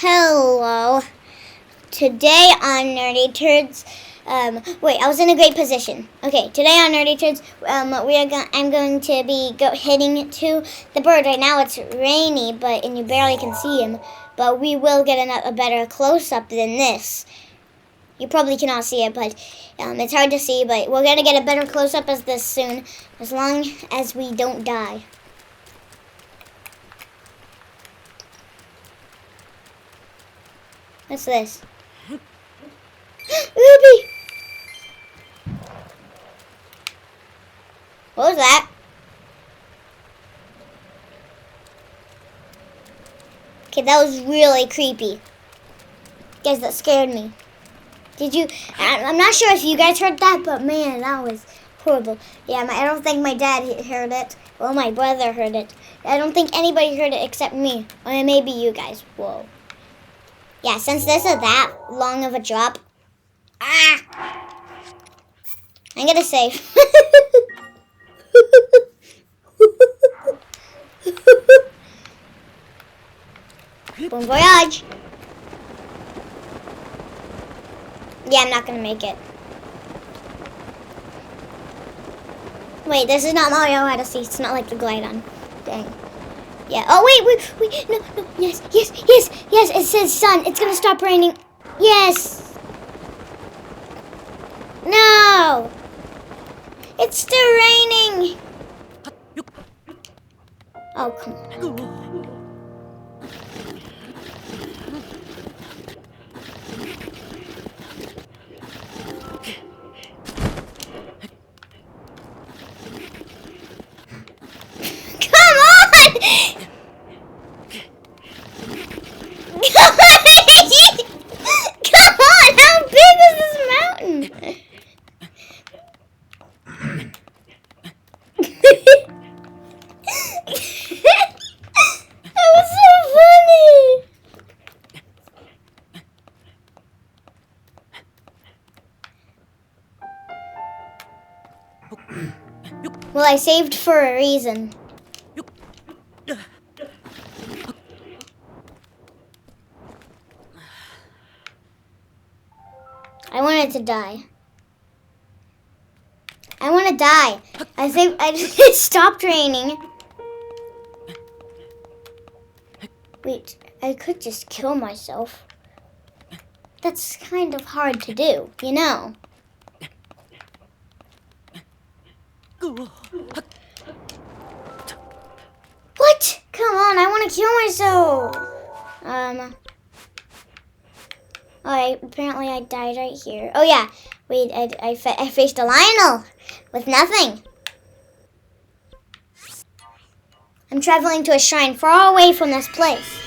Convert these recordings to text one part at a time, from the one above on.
Hello. Today on Nerdy Turds, wait, I was in a great position. Okay, today on Nerdy Turds, I'm going to be heading to the bird. Right now it's rainy, and you barely can see him, but we will get a better close-up than this. You probably cannot see it, but it's hard to see, but we're going to get a better close-up as this soon, as long as we don't die. What's this? Ruby! What was that? Okay, that was really creepy. Guys, that scared me. Did you? I'm not sure if you guys heard that, but man, that was horrible. Yeah, I don't think my dad heard it. Well, my brother heard it. I don't think anybody heard it except me. Or maybe you guys. Whoa. Yeah, since this is that long of a drop, I'm gonna save. Bon voyage. Yeah, I'm not gonna make it. Wait, this is not Mario Odyssey. It's not like the glide on. Dang. Yeah. Oh, wait. No. Yes. It says sun. It's going to stop raining. Yes. No. It's still raining. Oh, come on. Come on, how big is this mountain? That was so funny. Well, I saved for a reason. I wanted to die. I want to die. I think it stopped raining. Wait, I could just kill myself. That's kind of hard to do, you know. What? Come on, I want to kill myself. Alright, apparently I died right here. Oh yeah, wait, I faced a Lionel with nothing. I'm traveling to a shrine far away from this place.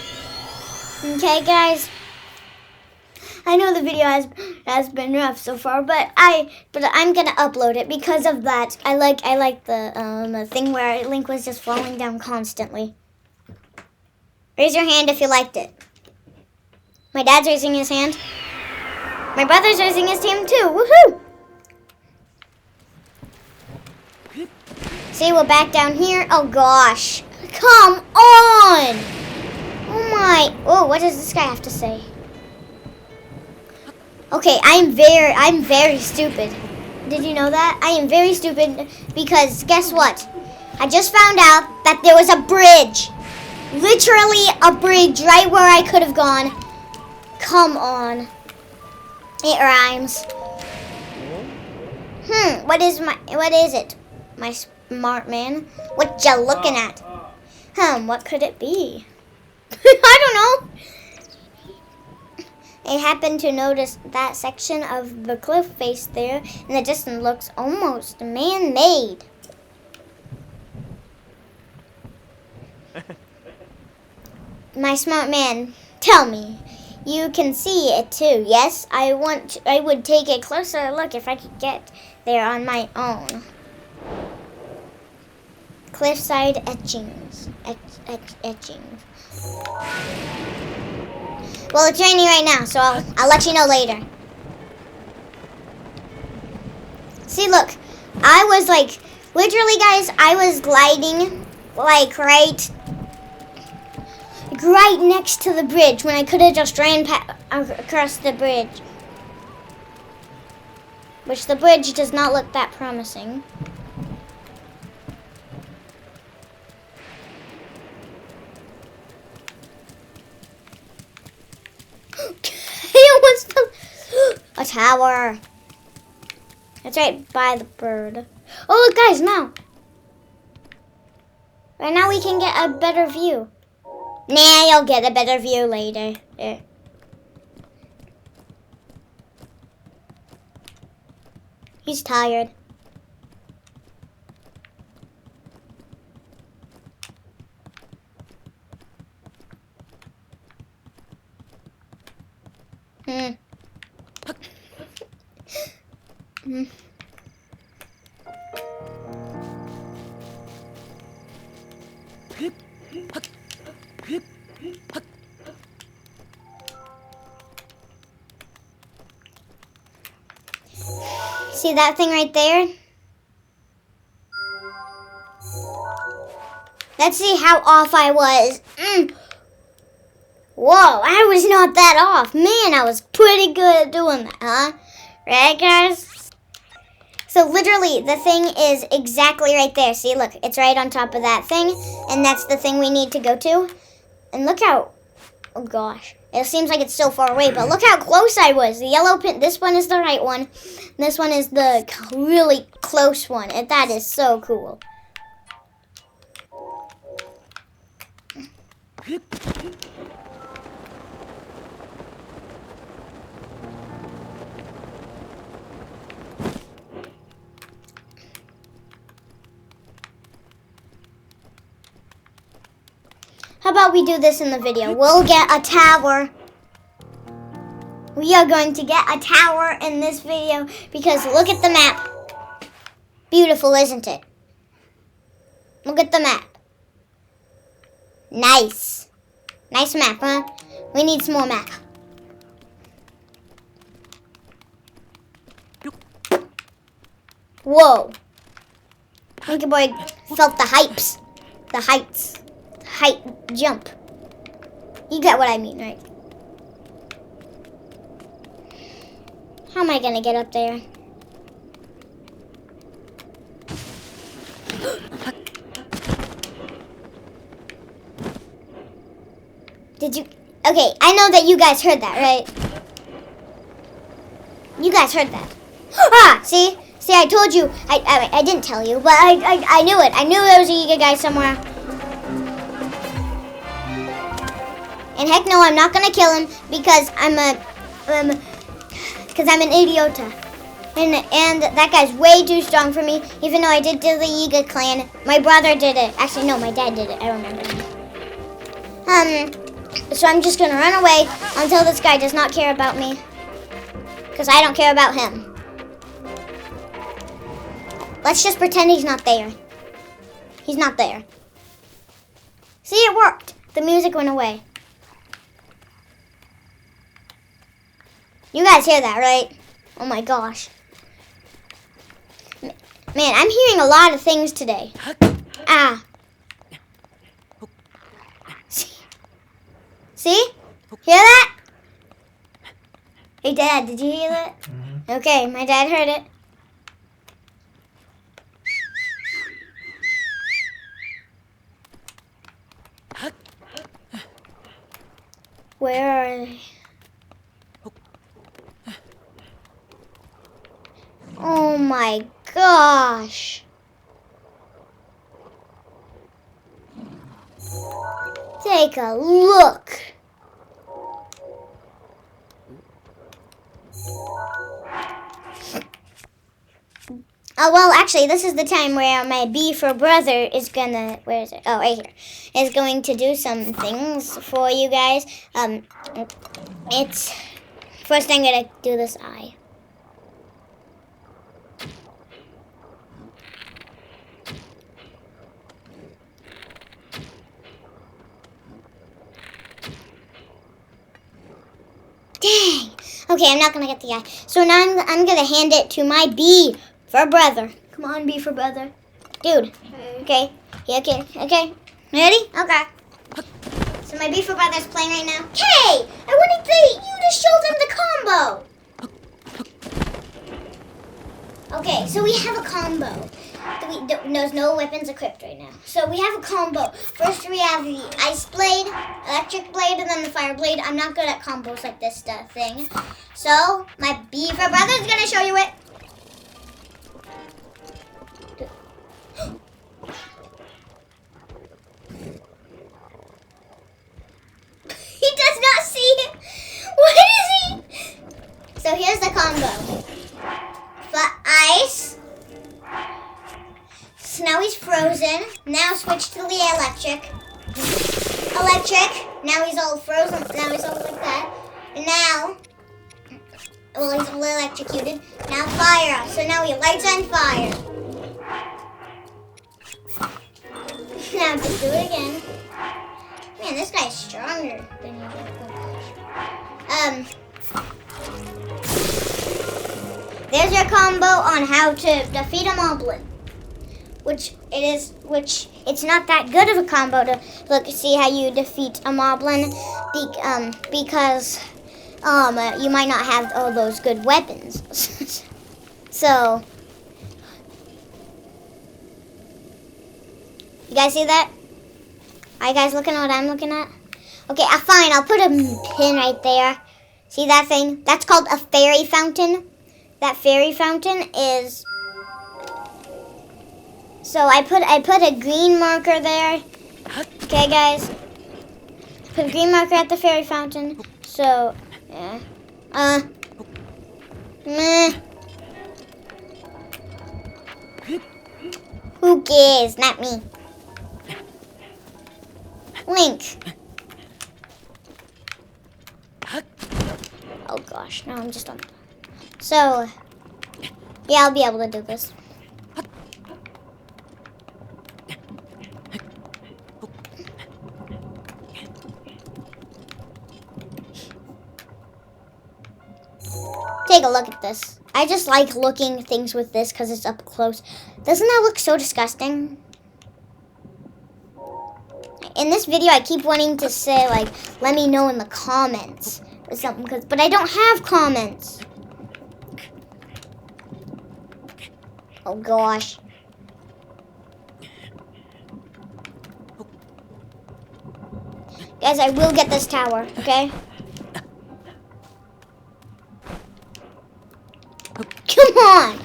Okay, guys? I know the video has been rough so far, but I'm gonna upload it because of that. I like the thing where Link was just falling down constantly. Raise your hand if you liked it. My dad's raising his hand. My brother's raising his hand too. Woohoo! See, we're back down here. Oh gosh. Come on! Oh my. Oh, what does this guy have to say? Okay, I'm very stupid. Did you know that? I am very stupid because guess what? I just found out that there was a bridge. Literally a bridge right where I could have gone. Come on. It rhymes. What is it? My smart man? What you looking at? What could it be? I don't know. I happened to notice that section of the cliff face there in the distance looks almost man-made. My smart man, tell me. You can see it too, yes? I would take a closer look if I could get there on my own. Cliffside etchings. Etchings. Well, it's raining right now, so I'll let you know later. See, look. I was literally, guys, I was gliding right right next to the bridge when I could have just ran across the bridge. Which the bridge does not look that promising. He almost fell. A tower. That's right by the bird. Oh, look, guys, now. Right now we can get a better view. Nah, you'll get a better view later. There. He's tired. See that thing right there? Let's see how off I was. Whoa, I was not that off. Man, I was pretty good at doing that, huh? Right, guys? So literally, the thing is exactly right there. See, look, it's right on top of that thing. And that's the thing we need to go to. And look how, oh gosh. It seems like it's so far away, but look how close I was. The yellow pin, this one is the right one. This one is the really close one. And that is so cool. How about we do this in the video? We'll get a tower. We are going to get a tower in this video because look at the map. Beautiful, isn't it? Look at the map. Nice. Nice map, huh? We need some more map. Whoa. Monkey Boy felt the hypes. The heights. Height jump. You get what I mean, right? How am I gonna get up there? Did you? Okay, I know that you guys heard that, right? You guys heard that. Ah, see? See, I told you. I didn't tell you, but I knew it. I knew there was a Yiga guy somewhere. And heck no, I'm not gonna kill him because I'm an idiota. And that guy's way too strong for me, even though I did do the Yiga clan. My brother did it. Actually, no, my dad did it. I remember. So I'm just gonna run away until this guy does not care about me. Because I don't care about him. Let's just pretend he's not there. He's not there. See, it worked. The music went away. You guys hear that, right? Oh my gosh. Man, I'm hearing a lot of things today. Ah. See? Hear that? Hey, Dad, did you hear that? Mm-hmm. Okay, my dad heard it. Where are they? Oh my gosh. Take a look. Oh, well, actually, this is the time where my B for brother is gonna, where is it? Oh, right here. Is going to do some things for you guys. It's, first I'm gonna do this eye. Dang. Okay, I'm not going to get the eye. So now I'm going to hand it to my B for brother. Come on, B for brother. Dude. Okay. Yeah, okay. Okay. Ready? Okay. So my beaver brother's playing right now. Hey, I wanted you to show them the combo. Okay, so we have a combo. There's no weapons equipped right now. So we have a combo. First we have the ice blade, electric blade, and then the fire blade. I'm not good at combos like this thing. So my beaver brother's gonna show you it. He does not see it. What is he? So here's the combo. For ice. So now he's frozen. Now switch to the electric. Electric. Now he's all frozen. Now he's all like that. And now, well, he's all electrocuted. Now fire. So now he lights on fire. Now just do it again. Man, this guy's stronger than you. There's your combo on how to defeat a moblin. Which it's not that good of a combo to see how you defeat a moblin, because you might not have all those good weapons. So you guys see that? Are you guys looking at what I'm looking at? Okay, fine. I'll put a pin right there. See that thing? That's called a fairy fountain. That fairy fountain is. So I put a green marker there. Okay, guys. Put a green marker at the fairy fountain. So yeah. Meh. Who cares? Not me. Link. Oh gosh, no, I'm just on. So, yeah, I'll be able to do this. Take a look at this. I just like looking things with this because it's up close. Doesn't that look so disgusting? In this video, I keep wanting to say, like, let me know in the comments or something, but I don't have comments. Oh, gosh. Guys, I will get this tower, okay? Come on!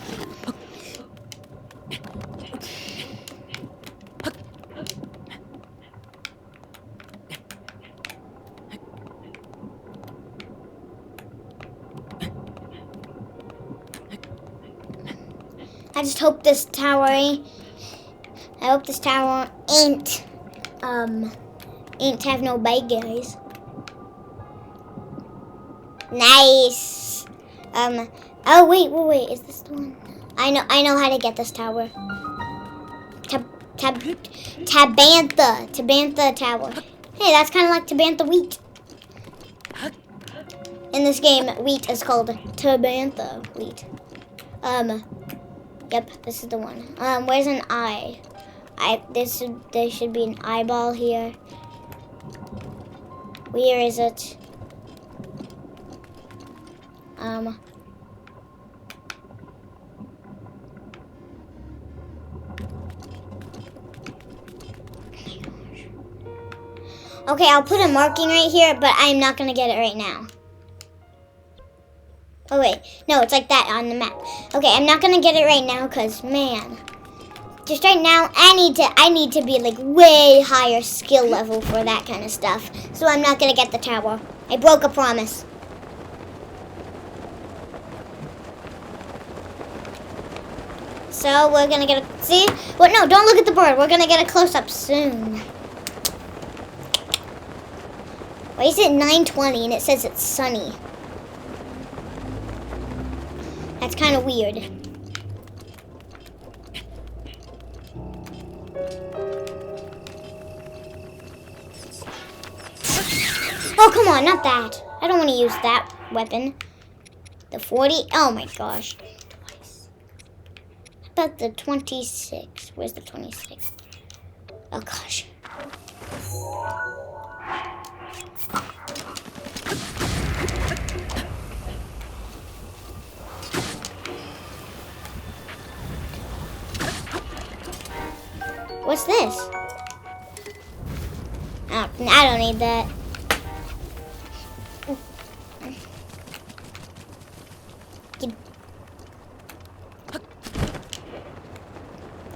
I just hope this tower ain't have no bad guys. Nice. Oh wait, is this the one? I know how to get this tower. Tabantha Tower. Hey, that's kind of like Tabantha Wheat. In this game, wheat is called Tabantha Wheat. Yep, this is the one. Where's an eye? There should be an eyeball here. Where is it? Okay, I'll put a marking right here, but I'm not gonna get it right now. Oh wait, no, it's like that on the map. Okay, I'm not gonna get it right now, cause man, just right now I need to be like way higher skill level for that kind of stuff. So I'm not gonna get the tower. I broke a promise. So we're gonna get a see. Well, no, don't look at the board. We're gonna get a close up soon. Why is it 9:20 and it says it's sunny? That's kind of weird. Oh, come on, not that. I don't want to use that weapon. The 40. Oh my gosh. Twice. How about the 26? Where's the 26? Oh gosh. this? Oh, I don't need that.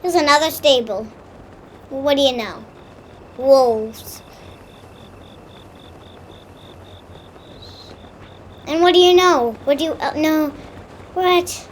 Here's another stable. What do you know? Wolves. And what do you know? What do you know? What?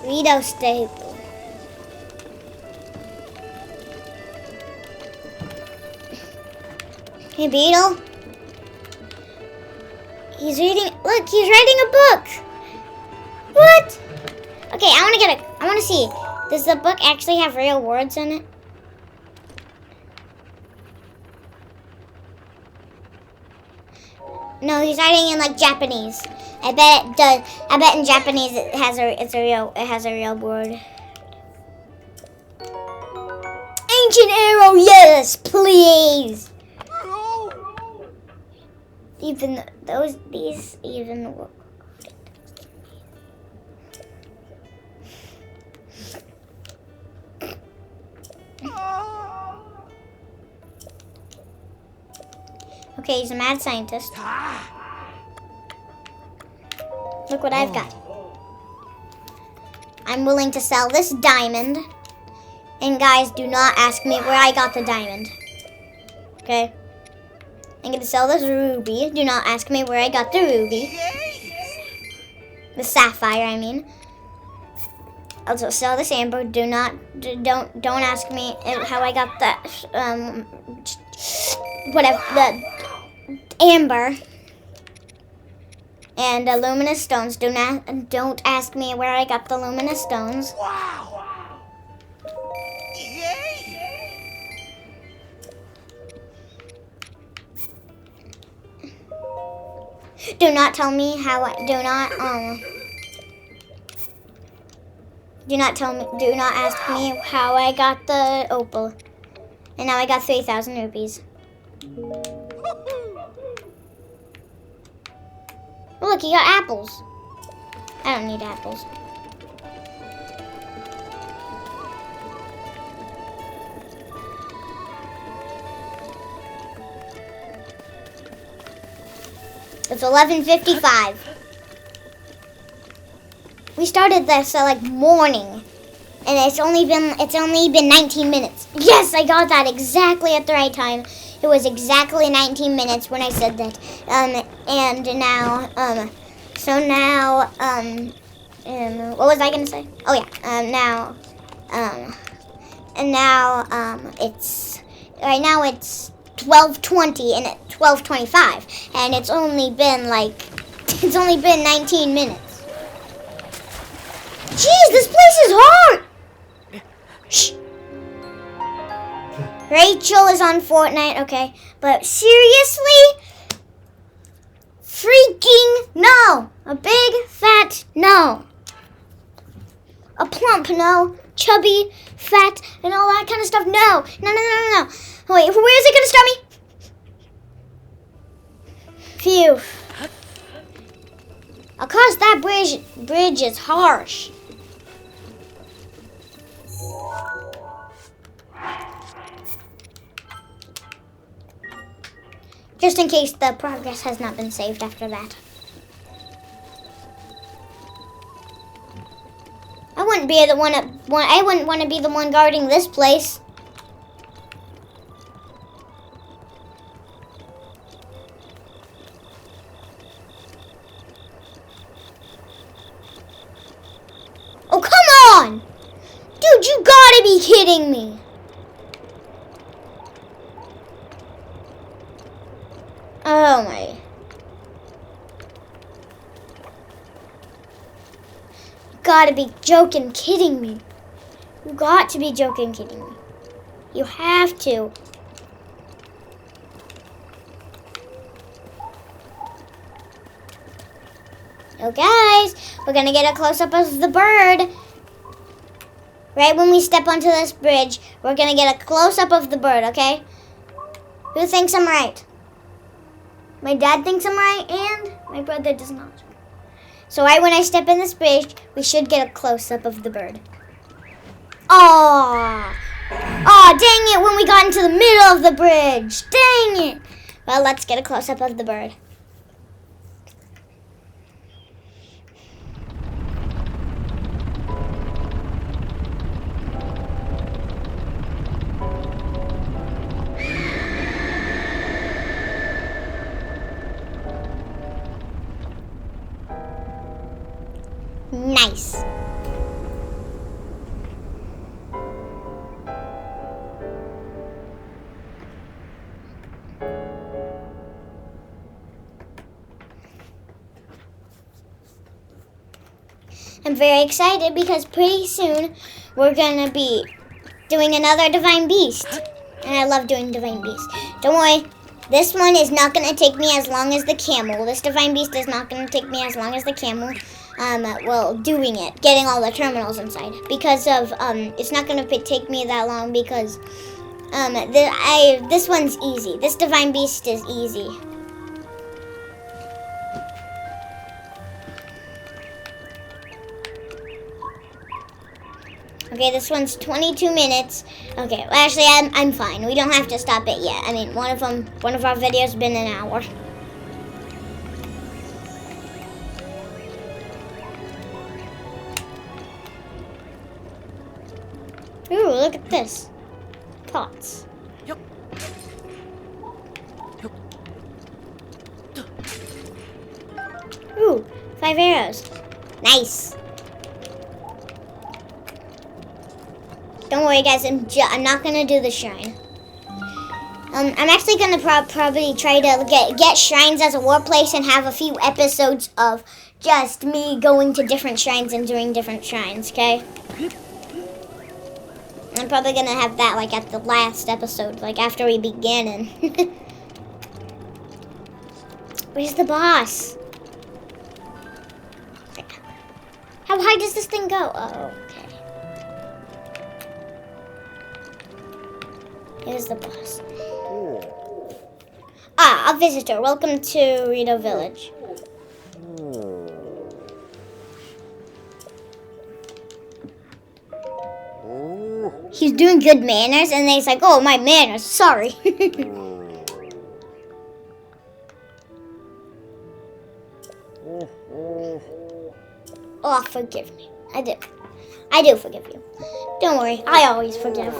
Rito stable. Hey, Beetle. He's reading. Look, he's writing a book. What? Okay, I want to see. Does the book actually have real words in it? No, he's writing in like Japanese. I bet it does. I bet in Japanese it has a real word. Ancient arrow, yes, please. Even these even work. Okay, he's a mad scientist. Look what I've got. I'm willing to sell this diamond. And guys, do not ask me where I got the diamond. Okay? I'm going to sell this ruby. Do not ask me where I got the ruby. The sapphire, I mean. Also sell this amber. Don't ask me how I got that whatever, the amber. And luminous stones. Don't ask me where I got the luminous stones. Wow! Yay! Do not tell me how I do not ask me how I got the opal. And now I got 3,000 rupees. Oh, look, you got apples. I don't need apples. It's 11:55. We started this like morning, and it's only been 19 minutes. Yes, I got that exactly at the right time. It was exactly 19 minutes when I said that. And now, what was I gonna say? Oh yeah, it's right now it's 12:20 and it's 12:25, and it's only been 19 minutes. Jeez, this place is hard. Shh. Rachel is on Fortnite, okay, but seriously, freaking no, a big fat no, a plump no, chubby, fat, and all that kind of stuff. No. Wait, where is it gonna start me? Phew. Of course, that bridge is harsh. Just in case the progress has not been saved after that. wouldn't be the one. I wouldn't want to be the one guarding this place. Oh, come on! Dude, you gotta be kidding me. Oh my. You gotta be joking, kidding me. You got to be joking, kidding me. You have to. Oh guys, we're gonna get a close-up of the bird. Right when we step onto this bridge, we're gonna get a close-up of the bird, okay? Who thinks I'm right? My dad thinks I'm right, and my brother does not. So right when I step in this bridge, we should get a close-up of the bird. Oh, dang it, when we got into the middle of the bridge. Dang it. Well, let's get a close-up of the bird. Nice. I'm very excited because pretty soon we're gonna be doing another Divine Beast. And I love doing Divine Beast. Don't worry, this one is not gonna take me as long as the camel. This Divine Beast is not gonna take me as long as the camel. Doing it, getting all the terminals inside, because of it's not gonna take me that long because this one's easy. This Divine Beast is easy. Okay, this one's 22 minutes. Okay, well, actually, I'm fine. We don't have to stop it yet. I mean, one of our videos has been an hour. Ooh, look at this. Pots. Yep. Ooh, 5 arrows. Nice. Don't worry, guys. I'm not gonna do the shrine. I'm actually gonna probably try to get shrines as a war place and have a few episodes of just me going to different shrines and doing different shrines. Okay. I'm probably gonna have that like at the last episode, like after we begin. And where's the boss? How high does this thing go? Oh, okay. Here's the boss. Ah, a visitor. Welcome to Rito Village. He's doing good manners, and then he's like, oh, my manners, sorry. Oh, forgive me. I do forgive you. Don't worry, I always forgive.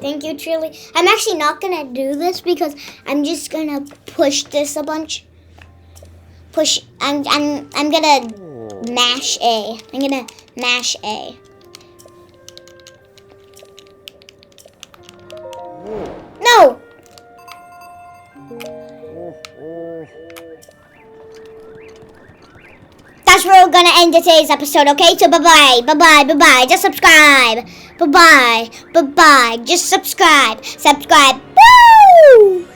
Thank you, truly. I'm actually not gonna do this because I'm just gonna push this a bunch. I'm gonna mash A. I'm gonna mash A. No! That's where we're gonna end today's episode, okay? So bye-bye, bye-bye, bye-bye. Just subscribe. Bye-bye, bye-bye. Just subscribe. Subscribe. Woo!